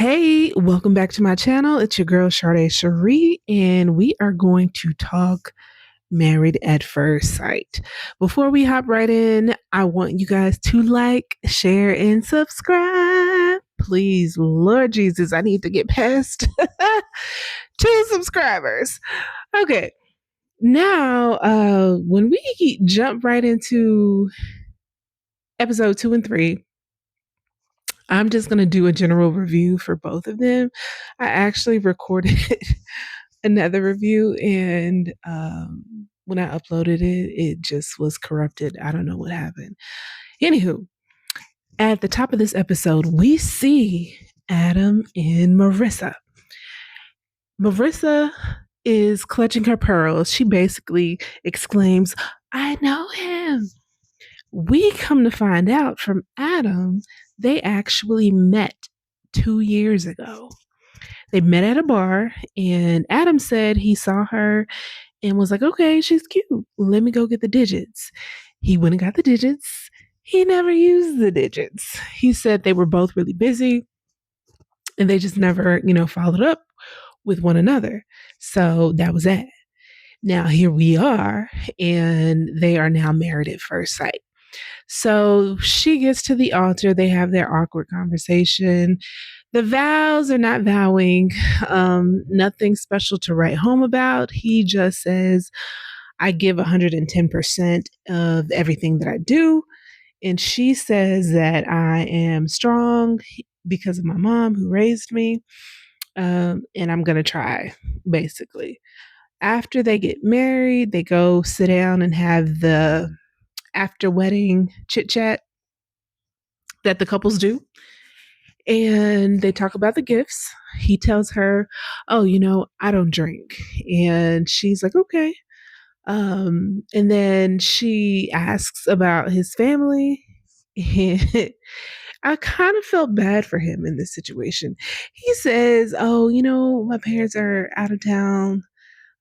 Hey, welcome back to my channel. It's your girl Sade Cherie, and we are going to talk Married at First Sight. Before we hop right in, I want you guys to like, share, and subscribe. Please, Lord Jesus, I need to get past 2 subscribers. Okay, now when we jump right into episode 2 and 3, I'm just going to do a general review for both of them. I actually recorded another review, and when I uploaded it, it just was corrupted. I don't know what happened. Anywho, at the top of this episode, we see Adam and Marissa. Marissa is clutching her pearls. She basically exclaims, "I know him." We come to find out from Adam, they actually met 2 years ago. They met at a bar, and Adam said he saw her and was like, okay, she's cute. Let me go get the digits. He went and got the digits. He never used the digits. He said they were both really busy and they just never, followed up with one another. So that was that. Now here we are, and they are now married at first sight. So she gets to the altar. They have their awkward conversation. The vows are not vowing, nothing special to write home about. He just says, I give 110% of everything that I do. And she says that I am strong because of my mom who raised me. And I'm going to try, basically. After they get married, they go sit down and have the after wedding chit chat that the couples do. And they talk about the gifts. He tells her, oh, I don't drink. And she's like, okay. And then she asks about his family. And I kind of felt bad for him in this situation. He says, oh, my parents are out of town.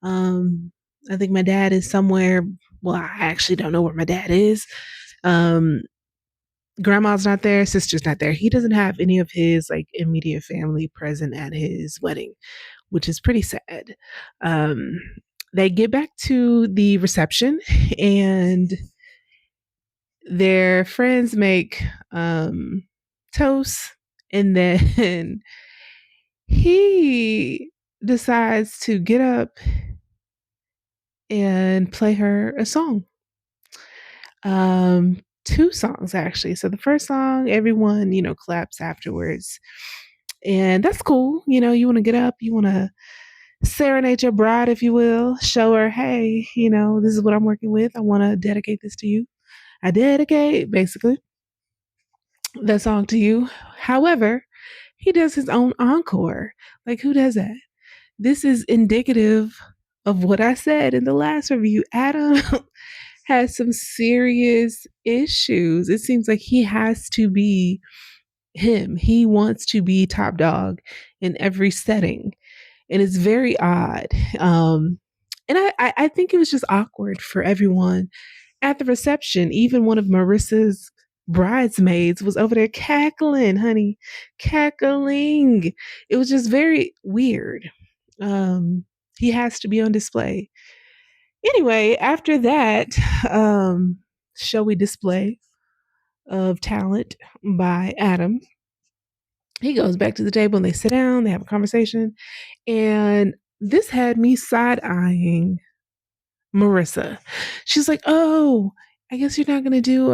I think my dad is somewhere. Well, I actually don't know where my dad is. Grandma's not there, sister's not there. He doesn't have any of his immediate family present at his wedding, which is pretty sad. They get back to the reception, and their friends make toast, and then he decides to get up and play her a song. 2 songs actually. So the first song, everyone, claps afterwards. And that's cool. You want to get up, you want to serenade your bride, if you will, show her, hey, this is what I'm working with. I want to dedicate this to you. I dedicate basically the song to you. However, he does his own encore. Like, who does that? This is indicative of what I said in the last review. Adam has some serious issues. It seems like he has to be him. He wants to be top dog in every setting. And it's very odd. And I think it was just awkward for everyone at the reception. Even one of Marissa's bridesmaids was over there cackling, honey, cackling. It was just very weird. He has to be on display. Anyway, after that showy display of talent by Adam, he goes back to the table and they sit down, they have a conversation. And this had me side eyeing Marissa. She's like, oh, I guess you're not going to do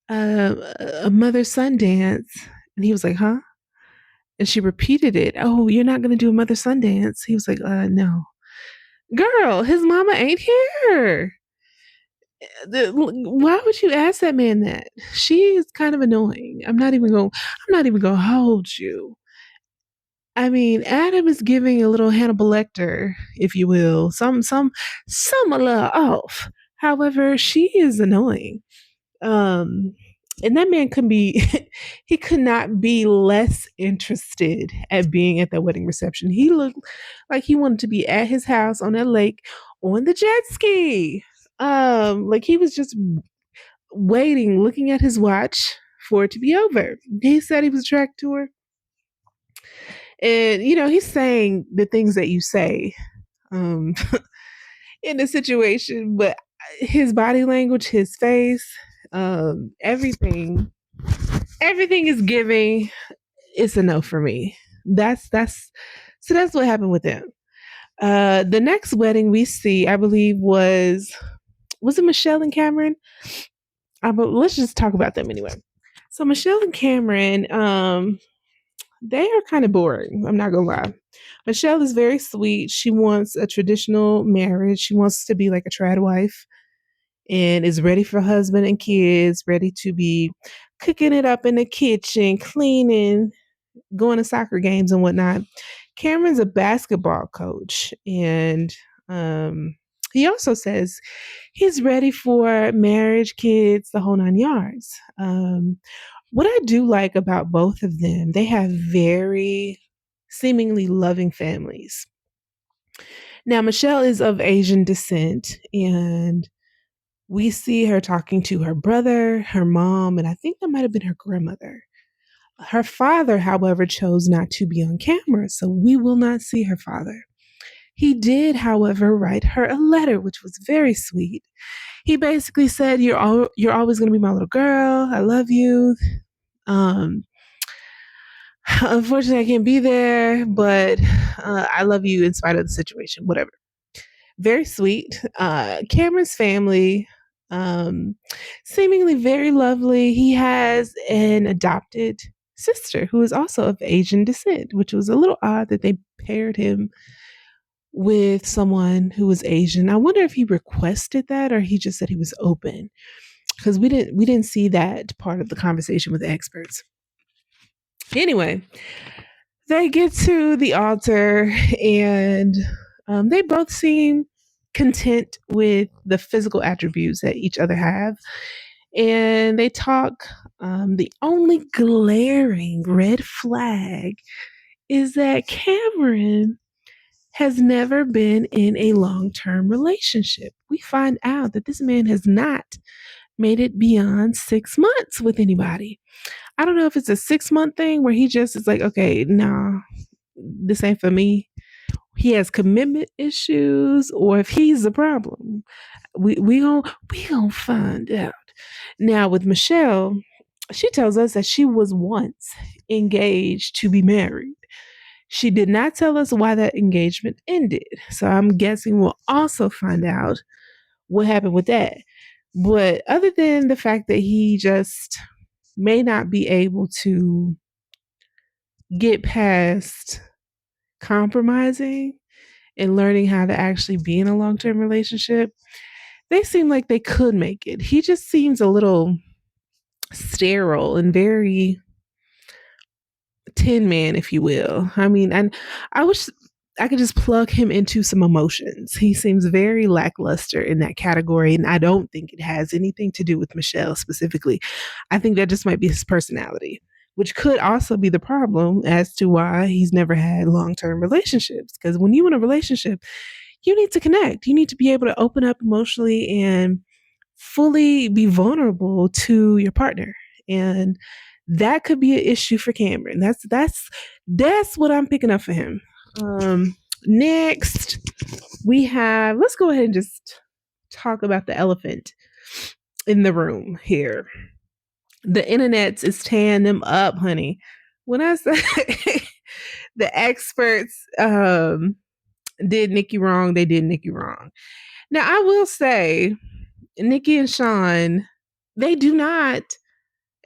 a mother son dance. And he was like, huh? And she repeated it. Oh, you're not going to do a mother son dance. He was like, no. Girl, his mama ain't here. Why would you ask that man that? She is kind of annoying. I'm not even going to hold you. I mean, Adam is giving a little Hannibal Lecter, if you will, some a little off. However, she is annoying. And that man could be he could not be less interested at being at that wedding reception. He looked like he wanted to be at his house on that lake on the jet ski. Like he was just waiting, looking at his watch for it to be over. He said he was attracted to her. And, he's saying the things that you say um, in the situation, but his body language, his face, everything is giving. It's a no for me. That's what happened with them. The next wedding we see, I believe, was it Michelle and Cameron? But let's just talk about them anyway. So Michelle and Cameron, they are kind of boring. I'm not gonna lie. Michelle is very sweet. She wants a traditional marriage. She wants to be like a trad wife and is ready for husband and kids, ready to be cooking it up in the kitchen, cleaning, going to soccer games and whatnot. Cameron's a basketball coach, and he also says he's ready for marriage, kids, the whole 9 yards. What I do like about both of them, they have very seemingly loving families. Now, Michelle is of Asian descent, and we see her talking to her brother, her mom, and I think that might have been her grandmother. Her father, however, chose not to be on camera, so we will not see her father. He did, however, write her a letter, which was very sweet. He basically said, "You're always going to be my little girl. I love you. Um, unfortunately, I can't be there, but I love you in spite of the situation. Whatever." Very sweet. Cameron's family, um, seemingly very lovely. He has an adopted sister who is also of Asian descent, which was a little odd that they paired him with someone who was Asian. I wonder if he requested that or he just said he was open, because we didn't see that part of the conversation with the experts. Anyway, they get to the altar and they both seem content with the physical attributes that each other have. And they talk. The only glaring red flag is that Cameron has never been in a long term relationship. We find out that this man has not made it beyond 6 months with anybody. I don't know if it's a 6 month thing where he just is like, okay, nah, this ain't for me. He has commitment issues, or if he's the problem. We gonna find out. Now with Michelle, she tells us that she was once engaged to be married. She did not tell us why that engagement ended. So I'm guessing we'll also find out what happened with that. But other than the fact that he just may not be able to get past compromising and learning how to actually be in a long term relationship, they seem like they could make it. He just seems a little sterile and very tin man, if you will. I mean, and I wish I could just plug him into some emotions. He seems very lackluster in that category, and I don't think it has anything to do with Michelle specifically. I think that just might be his personality, which could also be the problem as to why he's never had long term relationships. Because when you're in a relationship, you need to connect. You need to be able to open up emotionally and fully be vulnerable to your partner. And that could be an issue for Cameron. That's what I'm picking up for him. Next, let's go ahead and just talk about the elephant in the room here. The internet is tearing them up, honey. When I say the experts did Nikki wrong, they did Nikki wrong. Now, I will say, Nikki and Sean, they do not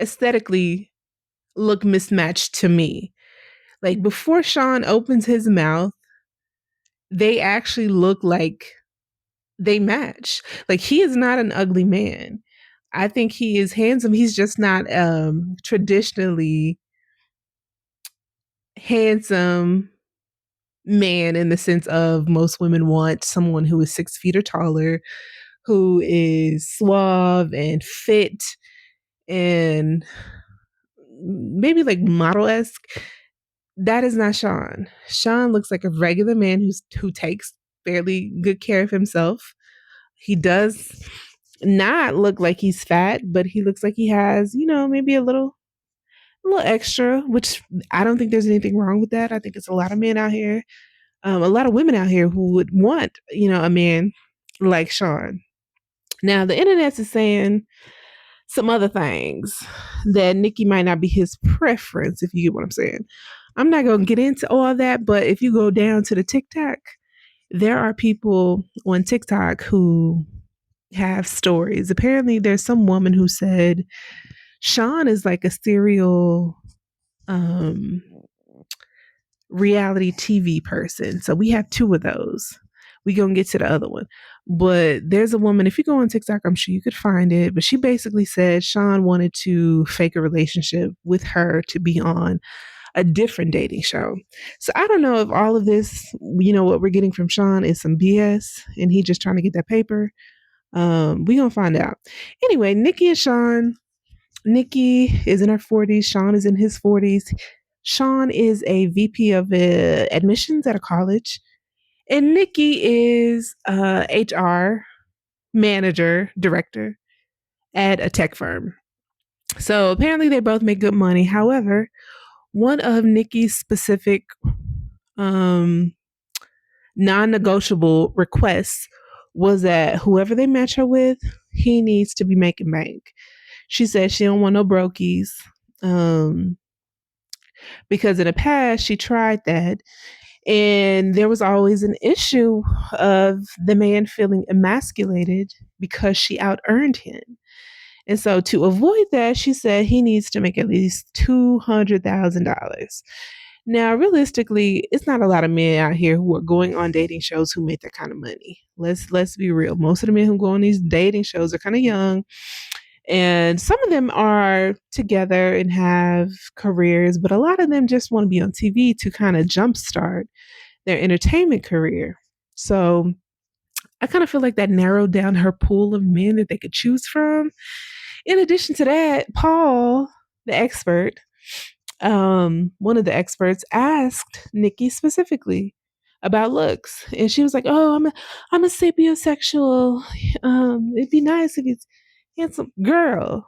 aesthetically look mismatched to me. Like before Sean opens his mouth, they actually look like they match. Like he is not an ugly man. I think he is handsome. He's just not traditionally handsome man in the sense of most women want someone who is 6 feet or taller, who is suave and fit and maybe like model-esque. That is not Sean. Sean looks like a regular man who takes fairly good care of himself. He does not look like he's fat, but he looks like he has, maybe a little little extra, which I don't think there's anything wrong with that. I think it's a lot of men out here, a lot of women out here who would want, a man like Sean. Now, the internet is saying some other things that Nikki might not be his preference, if you get what I'm saying. I'm not going to get into all that, but if you go down to the TikTok, there are people on TikTok who have stories. Apparently, there's some woman who said Sean is like a serial um, reality TV person. So we have two of those. We gonna get to the other one. But there's a woman, if you go on TikTok, I'm sure you could find it. But she basically said Sean wanted to fake a relationship with her to be on a different dating show. So I don't know if all of this, what we're getting from Sean is some BS and he just trying to get that paper. We gonna find out. Anyway, Nikki and Sean. Nikki is in her 40s. Sean is in his 40s. Sean is a VP of admissions at a college, and Nikki is HR manager, director at a tech firm. So apparently they both make good money. However, one of Nikki's specific non-negotiable requests was that whoever they match her with, he needs to be making bank. She said she don't want no brokies. Because in the past she tried that and there was always an issue of the man feeling emasculated because she out earned him. And so to avoid that, she said he needs to make at least $200,000. Now, realistically, it's not a lot of men out here who are going on dating shows who make that kind of money. Let's be real. Most of the men who go on these dating shows are kind of young. And some of them are together and have careers, but a lot of them just want to be on TV to kind of jumpstart their entertainment career. So I kind of feel like that narrowed down her pool of men that they could choose from. In addition to that, Paul, the expert, one of the experts, asked Nikki specifically about looks, and she was like, "Oh, I'm a sapiosexual. It'd be nice if he's handsome." Girl,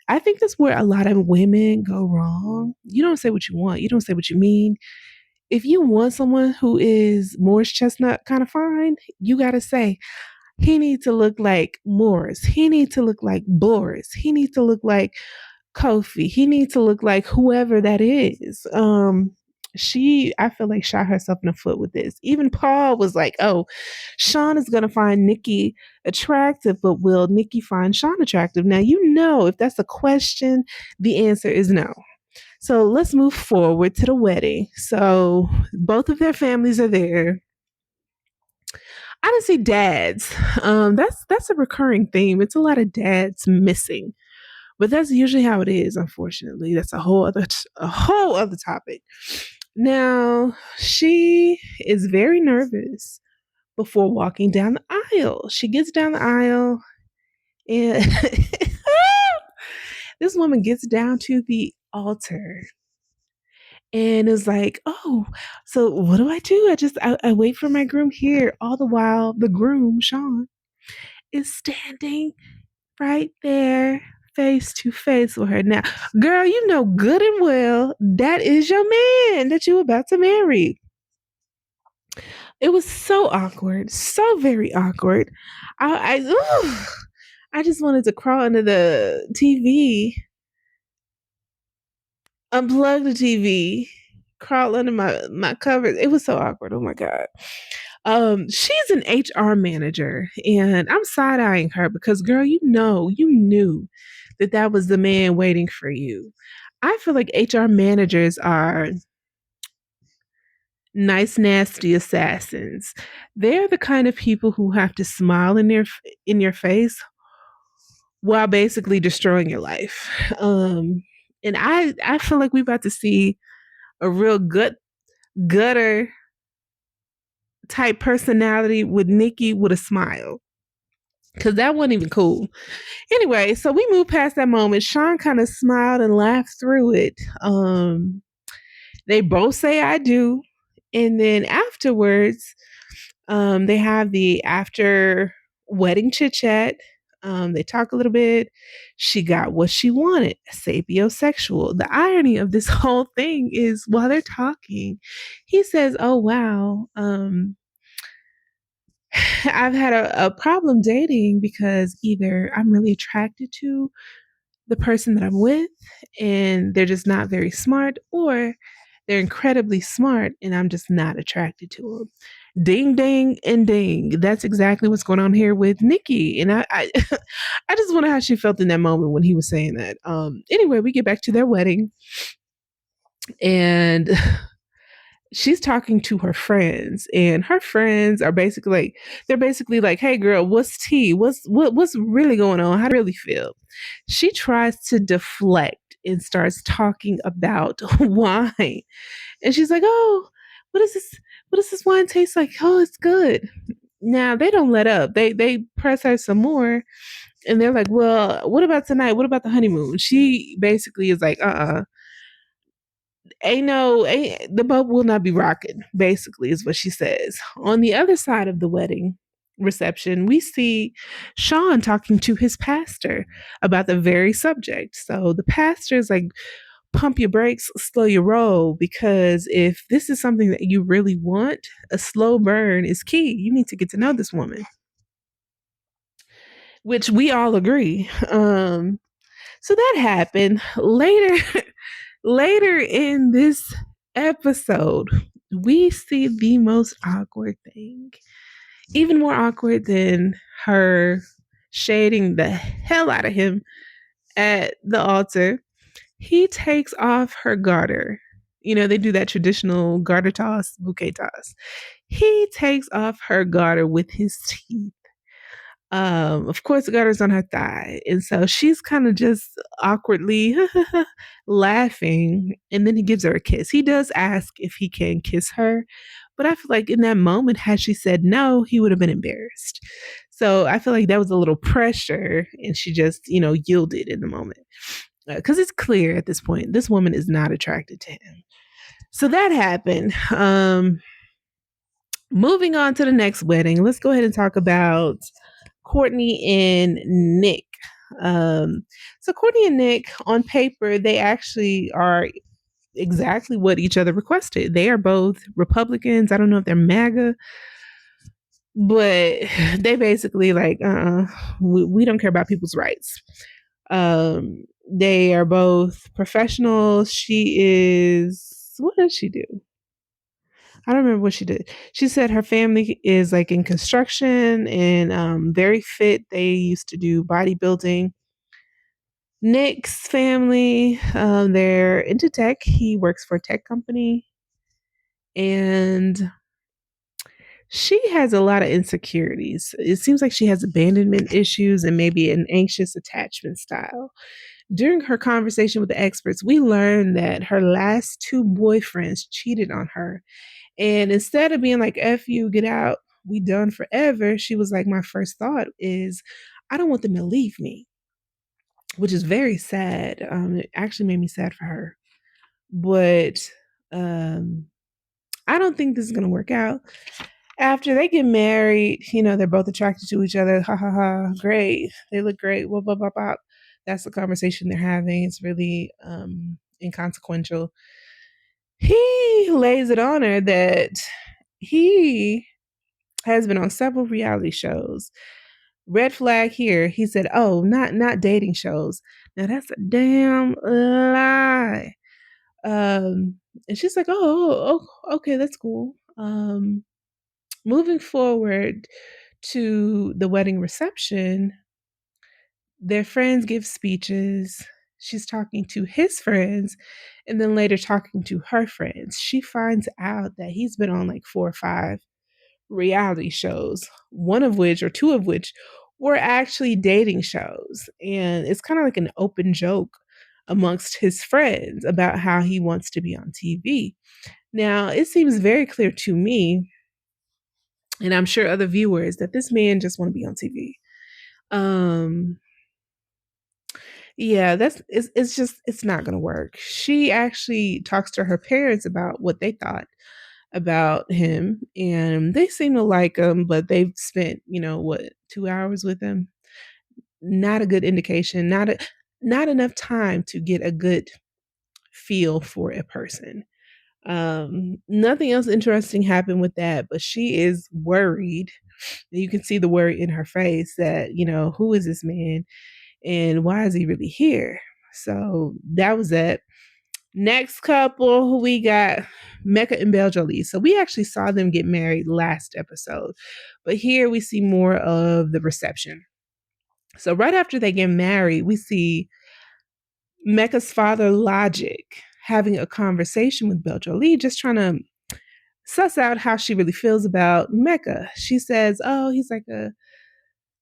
I think that's where a lot of women go wrong. You don't say what you want. You don't say what you mean. If you want someone who is Morris Chestnut kind of fine, you got to say, he needs to look like Morris. He needs to look like Boris. He needs to look like Kofi. He needs to look like whoever that is. She, I feel like, shot herself in the foot with this. Even Paul was like, oh, Sean is going to find Nikki attractive, but will Nikki find Sean attractive? Now, if that's a question, the answer is no. So let's move forward to the wedding. So both of their families are there. I didn't see dads. That's a recurring theme. It's a lot of dads missing, but that's usually how it is. Unfortunately, that's a whole other topic. Now she is very nervous before walking down the aisle. She gets down the aisle, and this woman gets down to the altar and is like, oh, so what do? I wait for my groom here. All the while, the groom, Sean, is standing right there face to face with her. Now, girl, you know good and well that is your man that you're about to marry. It was so awkward, so very awkward. I just wanted to crawl under the TV, unplug the TV, crawl under my covers. It was so awkward. Oh my god. She's an HR manager, and I'm side eyeing her because, girl, you knew that was the man waiting for you. I feel like HR managers are nice, nasty assassins. They're the kind of people who have to smile in your face while basically destroying your life. And I feel like we're about to see a real gutter type personality with Nikki with a smile. Cause that wasn't even cool. Anyway, so we moved past that moment. Sean kind of smiled and laughed through it. They both say I do. And then afterwards, they have the after wedding chit chat. They talk a little bit. She got what she wanted, sapiosexual. The irony of this whole thing is while they're talking, he says, "Oh, wow. I've had a problem dating because either I'm really attracted to the person that I'm with and they're just not very smart, or they're incredibly smart and I'm just not attracted to them." Ding, ding, and ding. That's exactly what's going on here with Nikki. And I I just wonder how she felt in that moment when he was saying that. Anyway, we get back to their wedding, and she's talking to her friends, and her friends are basically like, they're basically like, "Hey girl, what's tea? What's really going on? How do you really feel?" She tries to deflect and starts talking about wine. And she's like, "Oh, what is this? What does this wine taste like? Oh, it's good." Now they don't let up. They press her some more, and they're like, "Well, what about tonight? What about the honeymoon?" She basically is like, ain't no, ain't, the boat will not be rocking." Basically, is what she says. On the other side of the wedding reception, we see Sean talking to his pastor about the very subject. So the pastor is like, "Pump your brakes, slow your roll, because if this is something that you really want, a slow burn is key. You need to get to know this woman," which we all agree. So that happened later. Later in this episode, we see the most awkward thing, even more awkward than her shading the hell out of him at the altar. He takes off her garter. You know, they do that traditional garter toss, bouquet toss. He takes off her garter with his teeth. Of course, the garter's on her thigh. And so she's kind of just awkwardly laughing. And then he gives her a kiss. He does ask if he can kiss her. But I feel like in that moment, had she said no, he would have been embarrassed. So I feel like that was a little pressure. And she just, yielded in the moment. Because it's clear at this point, this woman is not attracted to him. So that happened. Moving on to the next wedding, let's go ahead and talk about Courtney and Nick. So Courtney and Nick, on paper, they actually are exactly what each other requested. They are both Republicans. I don't know if they're MAGA, but they basically like, we don't care about people's rights. They are both professionals. She is, what does she do? I don't remember what she did. She said her family is like in construction and very fit. They used to do bodybuilding. Nick's family, they're into tech. He works for a tech company. And she has a lot of insecurities. It seems like she has abandonment issues and maybe an anxious attachment style. During her conversation with the experts, we learned that her last two boyfriends cheated on her. And instead of being like, "F you, get out, we done forever," she was like, "My first thought is, I don't want them to leave me," which is very sad. It actually made me sad for her. But um, I don't think this is going to work out. After they get married, they're both attracted to each other. Ha ha ha. Great. They look great. Whoop, whoop, whoop, whoop. That's the conversation they're having. It's really inconsequential. He lays it on her that he has been on several reality shows. Red flag here. He said, "Oh, not dating shows." Now that's a damn lie. And she's like, "Oh, okay, that's cool." Moving forward to the wedding reception, their friends give speeches. She's talking to his friends and then later talking to her friends. She finds out that he's been on like 4 or 5 reality shows, one of which or two of which were actually dating shows. And it's kind of like an open joke amongst his friends about how he wants to be on TV. Now, it seems very clear to me, and I'm sure other viewers, that this man just want to be on TV. Yeah, it's just it's not gonna work. She actually talks to her parents about what they thought about him, and they seem to like him, but they've spent, what, 2 hours with him. not a good indication, not enough time to get a good feel for a person. Nothing else interesting happened with that, but she is worried. You can see the worry in her face that, who is this man and why is he really here? So that was it. Next couple, we got Mecca and Belle Jolie. So we actually saw them get married last episode, but here we see more of the reception. So right after they get married, we see Mecca's father, Logic, having a conversation with Belle Jolie, just trying to suss out how she really feels about Mecca. She says, "Oh, he's like a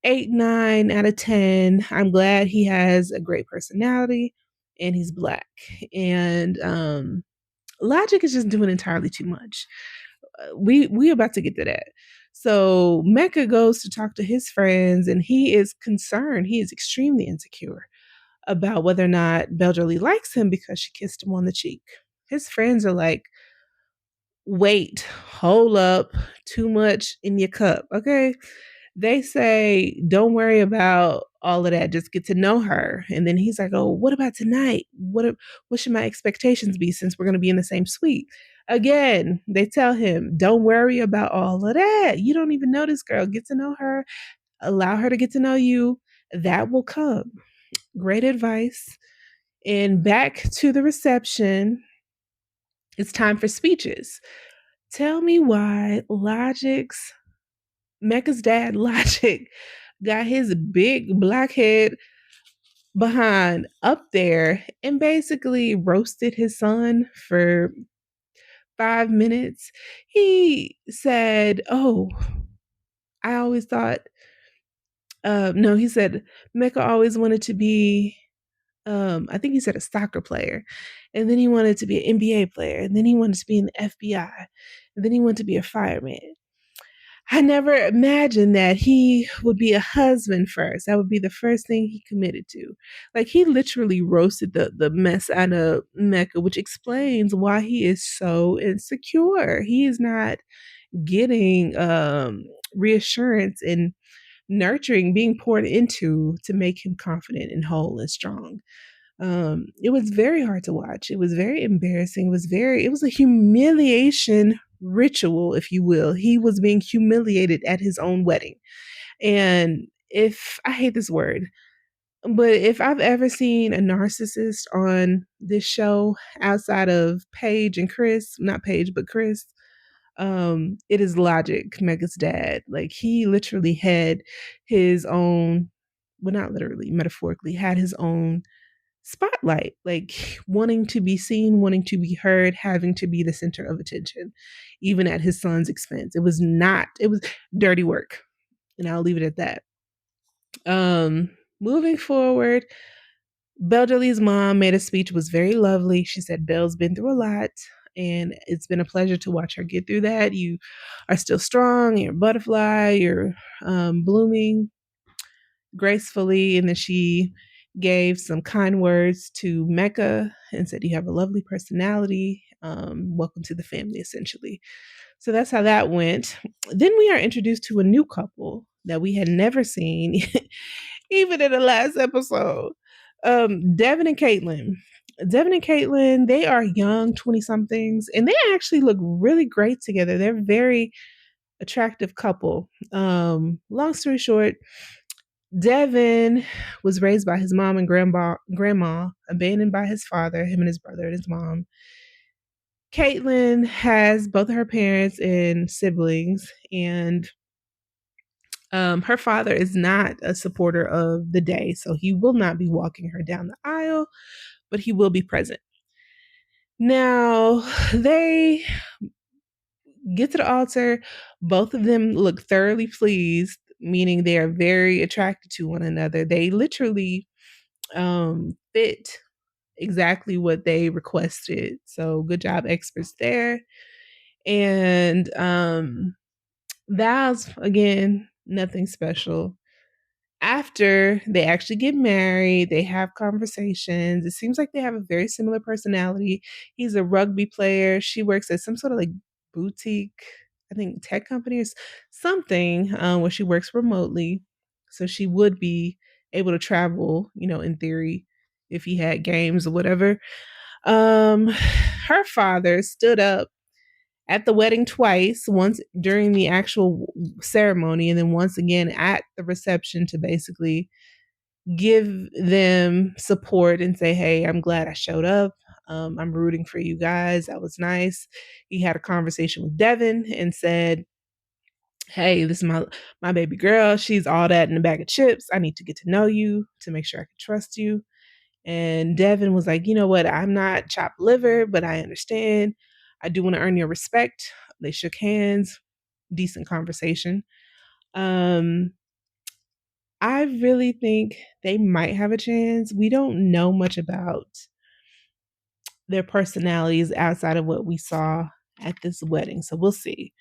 8, 9 out of 10. I'm glad he has a great personality and he's black." And Logic is just doing entirely too much. We about to get to that. So Mecca goes to talk to his friends, and he is concerned. He is extremely insecure about whether or not Belle Jolie likes him because she kissed him on the cheek. His friends are like, "Wait, hold up, too much in your cup, okay?" They say, "Don't worry about all of that. Just get to know her." And then he's like, "Oh, what about tonight? What should my expectations be since we're going to be in the same suite?" Again, they tell him, "Don't worry about all of that. You don't even know this girl. Get to know her. Allow her to get to know you. That will come." Great advice. And back to the reception. It's time for speeches. Tell me why Mecca's dad, Logic, got his big black head behind up there and basically roasted his son for 5 minutes. He said, "Oh, I always thought," no, he said, "Mecca always wanted to be," I think he said a soccer player. And then he wanted to be an NBA player. And then he wanted to be in the FBI. And then he wanted to be a fireman. I never imagined that he would be a husband first. That would be the first thing he committed to. Like he literally roasted the mess out of Mecca, which explains why he is so insecure. He is not getting reassurance and nurturing being poured into to make him confident and whole and strong. It was very hard to watch. It was very embarrassing. It was a humiliation ritual, if you will. He was being humiliated at his own wedding. And if I hate this word, but if I've ever seen a narcissist on this show outside of Paige and Chris, not Paige, but Chris, it is Logic, Mega's dad. Like he literally had his own, well, not literally, metaphorically, had his own spotlight, like wanting to be seen, wanting to be heard, having to be the center of attention, even at his son's expense. It was dirty work. And I'll leave it at that. Moving forward, Belle Jolie's mom made a speech, was very lovely. She said, "Belle's been through a lot, and it's been a pleasure to watch her get through that. You are still strong, you're a butterfly, you're blooming gracefully." And then she gave some kind words to Mecca and said, "You have a lovely personality. Welcome to the family," essentially. So that's how that went. Then we are introduced to a new couple that we had never seen, even in the last episode. Devin and Caitlin. Devin and Caitlin, they are young 20 somethings, and they actually look really great together. They're a very attractive couple. Long story short, Devin was raised by his mom and grandma, abandoned by his father, him and his brother and his mom. Caitlin has both of her parents and siblings, and her father is not a supporter of the day, so he will not be walking her down the aisle, but he will be present. Now, they get to the altar. Both of them look thoroughly pleased, meaning they are very attracted to one another. They literally fit exactly what they requested. So good job, experts there. And vows, again, nothing special. After they actually get married, they have conversations. It seems like they have a very similar personality. He's a rugby player. She works at some sort of like boutique, I think tech company or something, where she works remotely. So she would be able to travel, in theory, if he had games or whatever. Her father stood up at the wedding twice, once during the actual ceremony and then once again at the reception to basically give them support and say, "Hey, I'm glad I showed up. I'm rooting for you guys. That was nice." He had a conversation with Devin and said, "Hey, this is my baby girl. She's all that in a bag of chips. I need to get to know you to make sure I can trust you." And Devin was like, "You know what? I'm not chopped liver, but I understand. I do want to earn your respect." They shook hands. Decent conversation. Um, I really think they might have a chance. We don't know much about their personalities outside of what we saw at this wedding, so we'll see.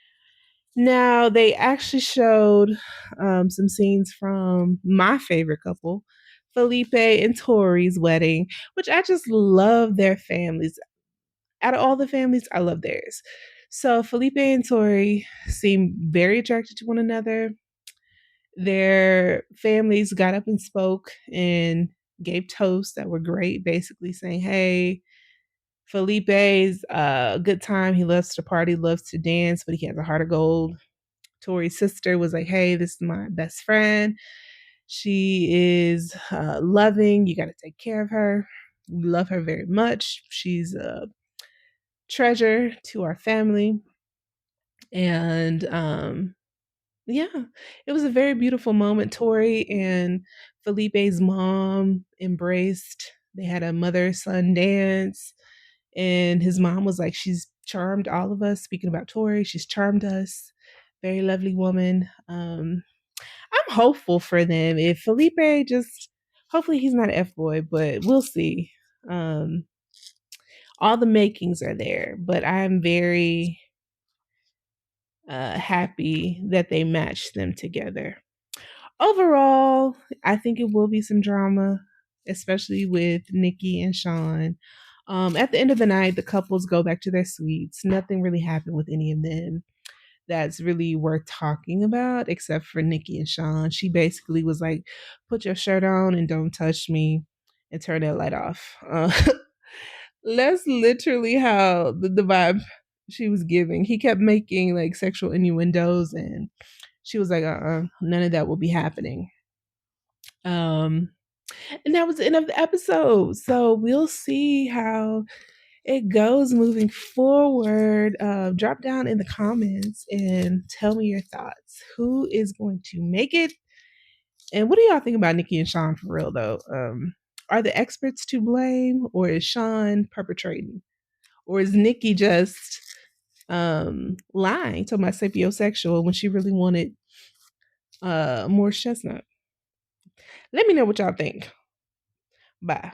Now, they actually showed some scenes from my favorite couple, Felipe and Tori's wedding, which I just love their families. Out of all the families, I love theirs. So, Felipe and Tori seem very attracted to one another. Their families got up and spoke and gave toasts that were great, basically saying, "Hey, Felipe's a good time. He loves to party, loves to dance, but he has a heart of gold." Tori's sister was like, "Hey, this is my best friend. She is loving. You got to take care of her. We love her very much. She's a treasure to our family." And yeah, it was a very beautiful moment. Tori and Felipe's mom embraced. They had a mother son dance, and his mom was like, "She's charmed all of us." Speaking about Tori, she's charmed us. Very lovely woman. I'm hopeful for them. If Felipe just, hopefully he's not an F boy, but we'll see. Um, all the makings are there, but I'm very happy that they matched them together. Overall, I think it will be some drama, especially with Nikki and Sean. At the end of the night, the couples go back to their suites. Nothing really happened with any of them that's really worth talking about, except for Nikki and Sean. She basically was like, "Put your shirt on and don't touch me, and turn that light off." That's literally how the vibe she was giving. He kept making like sexual innuendos, and she was like, none of that will be happening." Um, and that was the end of the episode. So we'll see how it goes moving forward. Drop down in the comments and tell me your thoughts. Who is going to make it? And what do y'all think about Nikki and Sean for real though? Are the experts to blame, or is Sean perpetrating? Or is Nikki just lying, talking about sapiosexual when she really wanted more chestnut? Let me know what y'all think. Bye.